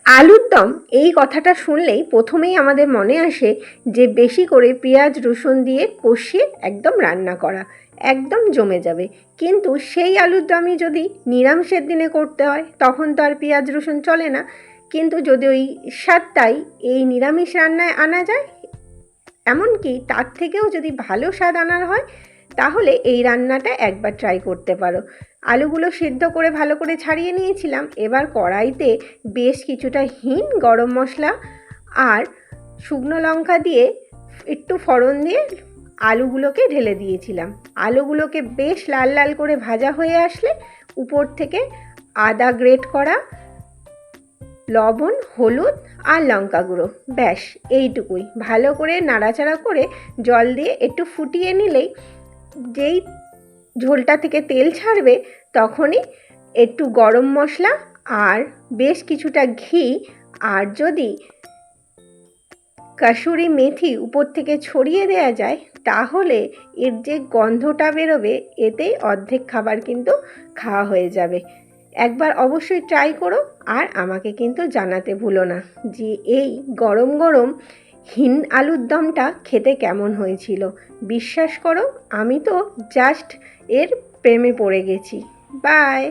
আলুর দম এই কথাটা শুনলেই প্রথমেই আমাদের মনে আসে যে বেশি করে পেঁয়াজ রসুন দিয়ে কষিয়ে একদম রান্না করা, একদম জমে যাবে। কিন্তু সেই আলুর দমই যদি নিরামিষের দিনে করতে হয় তখন তো আর পেঁয়াজ রসুন চলে না। কিন্তু যদি ওই স্বাদটাই এই নিরামিষ রান্নায় আনা যায়, এমনকি তার থেকেও যদি ভালো স্বাদ আনার হয়, তাহলে এই রান্নাটা একবার ট্রাই করতে পারো। আলুগুলো সিদ্ধ করে ভালো করে ছাড়িয়ে নিয়েছিলাম। এবার কড়াইতে বেশ কিছুটা হিং, গরম মশলা আর শুকনো লঙ্কা দিয়ে একটু ফোড়ন দিয়ে আলুগুলোকে ঢেলে দিয়েছিলাম। আলুগুলোকে বেশ লাল লাল করে ভাজা হয়ে আসলে উপর থেকে আদা গ্রেট করা, লবণ, হলুদ আর লঙ্কা গুঁড়ো, ব্যাস এইটুকুই ভালো করে নাড়াচাড়া করে জল দিয়ে একটু ফুটিয়ে নিলেই যেই ঝোলটা থেকে তেল ছাড়বে তখনই একটু গরম মশলা আর বেশ কিছুটা ঘি আর যদি কাসুরি মেথি উপর থেকে ছড়িয়ে দেওয়া যায় তাহলে এর যে গন্ধটা বেরোবে এতেই অর্ধেক খাবার কিন্তু খাওয়া হয়ে যাবে। একবার অবশ্যই ট্রাই করো আর আমাকে কিন্তু জানাতে ভুলো না যে এই গরম গরম হিং আলুর দমটা খেতে কেমন হয়েছিল। বিশ্বাস করো, আমি তো জাস্ট এর প্রেমে পড়ে গেছি। বাই।